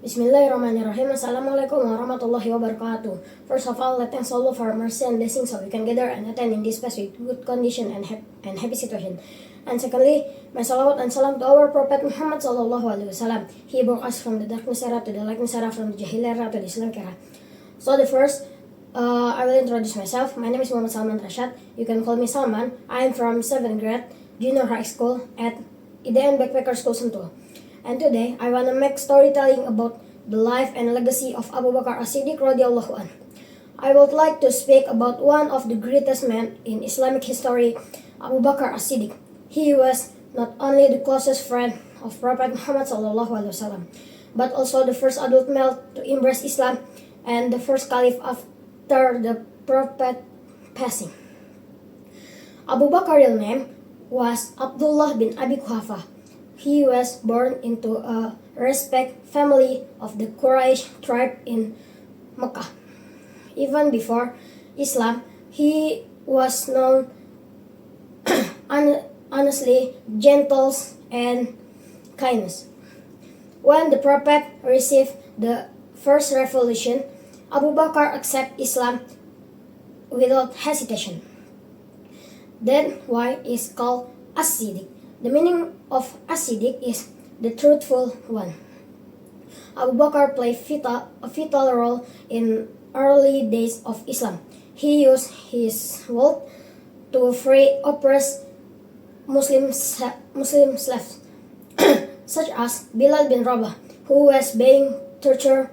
Bismillahirrahmanirrahim. Assalamualaikum warahmatullahi wabarakatuh. First of all, let thanks Allah for mercy and blessing so we can gather and attend in this place with good condition and happy situation. And secondly, my salawat and salam to our Prophet Muhammad sallallahu alaihi wasallam. He brought us from the darkness era to the lightness era, from the Jahiliyah era to the Islamic era. So the first, I will introduce myself. My name is Muhammad Salman Rashad. You can call me Salman. I am from 7th grade junior high school at IDN Backpacker School Sentul. And today, I want to make storytelling about the life and legacy of Abu Bakar As-Siddiq radhiyallahu anh. I would like to speak about one of the greatest men in Islamic history, Abu Bakar As-Siddiq. He was not only the closest friend of Prophet Muhammad sallallahu alaihi wasallam, but also the first adult male to embrace Islam and the first caliph after the Prophet passing. Abu Bakar's real name was Abdullah bin Abi Quhafa. He was born into a respected family of the Quraysh tribe in Mecca. Even before Islam, he was known honestly, gentle, and kindness. When the Prophet received the first revelation, Abu Bakar accepted Islam without hesitation. That's why it's called As-Siddiq. The meaning of As-Siddiq is the truthful one. Abu Bakar played a vital role in early days of Islam. He used his wealth to free oppressed Muslim slaves, such as Bilal bin Rabah, who was being tortured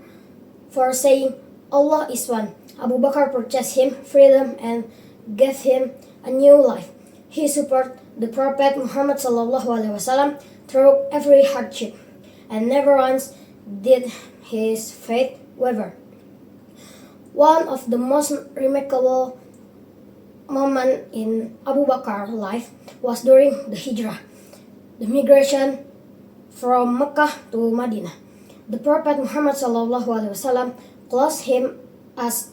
for saying Allah is one. Abu Bakar purchased him freedom and gave him a new life. He supported the Prophet Muhammad ﷺ through every hardship, and never once did his faith waver. One of the most remarkable moments in Abu Bakar's life was during the Hijrah, the migration from Mecca to Medina. The Prophet Muhammad ﷺ chose him as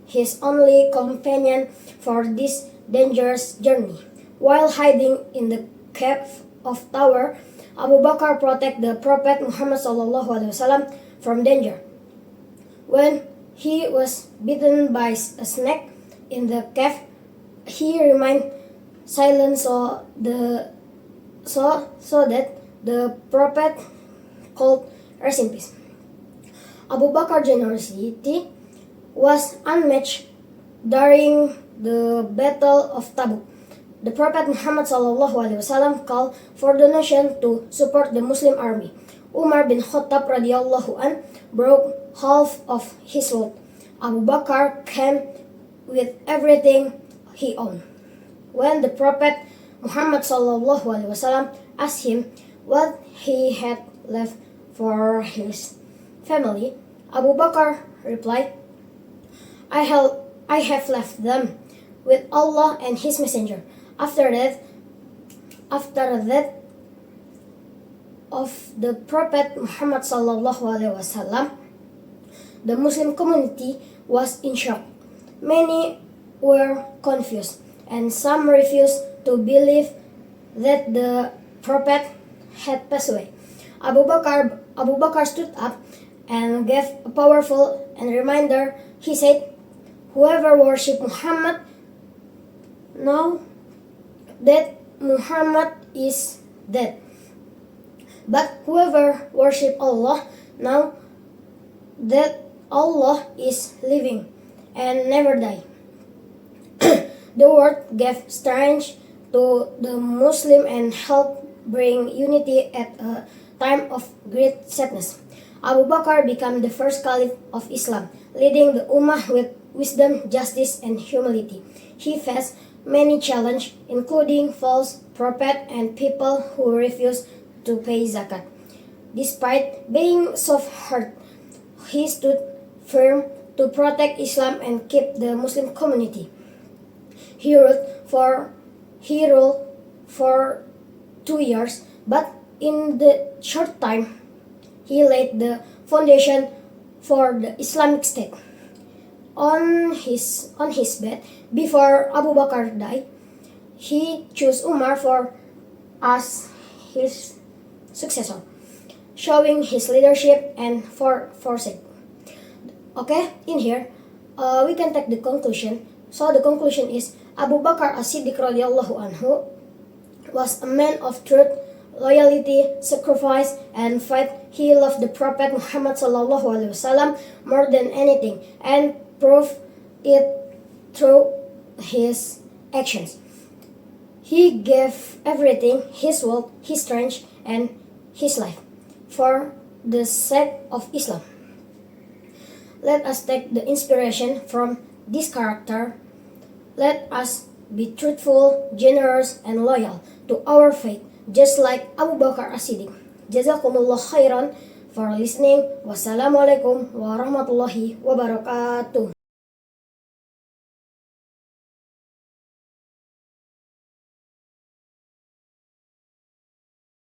his only companion for this dangerous journey. While hiding in the cave of Tower, Abu Bakar protected the Prophet Muhammad ﷺ from danger. When he was bitten by a snake in the cave, he remained silent so that the Prophet could rest in peace. Abu Bakar's generosity was unmatched during the Battle of Tabuk. The Prophet Muhammad ﷺ called for donation to support the Muslim army. Umar bin Khattab radhiyallahu anh broke half of his wealth. Abu Bakar came with everything he owned. When the Prophet Muhammad ﷺ asked him what he had left for his family, Abu Bakar replied, I have left them with Allah and His Messenger. After that of the Prophet Muhammad ﷺ, the Muslim community was in shock. Many were confused, and some refused to believe that the Prophet had passed away. Abu Bakar stood up and gave a powerful reminder. He said, "Whoever worships Muhammad now that Muhammad is dead. But whoever worships Allah now that Allah is living and never die." The word gave strength to the Muslim and helped bring unity at a time of great sadness. Abu Bakar became the first caliph of Islam, leading the Ummah with wisdom, justice, and humility. He faced many challenges, including false prophets and people who refused to pay zakat. Despite being soft-hearted, he stood firm to protect Islam and keep the Muslim community. He ruled for 2 years, but in the short time, he laid the foundation for the Islamic State. On his bed, before Abu Bakar died, he chose Umar as his successor. showing his leadership and foresight. Okay, in here, we can take the conclusion. So the conclusion is Abu Bakar as-Siddiq radhiyallahu anhu was a man of truth, loyalty, sacrifice, and faith. He loved the Prophet Muhammad sallallahu alaihi wasallam more than anything, and proved it through his actions. He gave everything, his wealth, his strength, and his life, for the sake of Islam. Let us take the inspiration from this character. Let us be truthful, generous, and loyal to our faith, just like Abu Bakar as-Siddiq. Jazakumullah khairan for listening. Wassalamualaikum warahmatullahi wabarakatuh.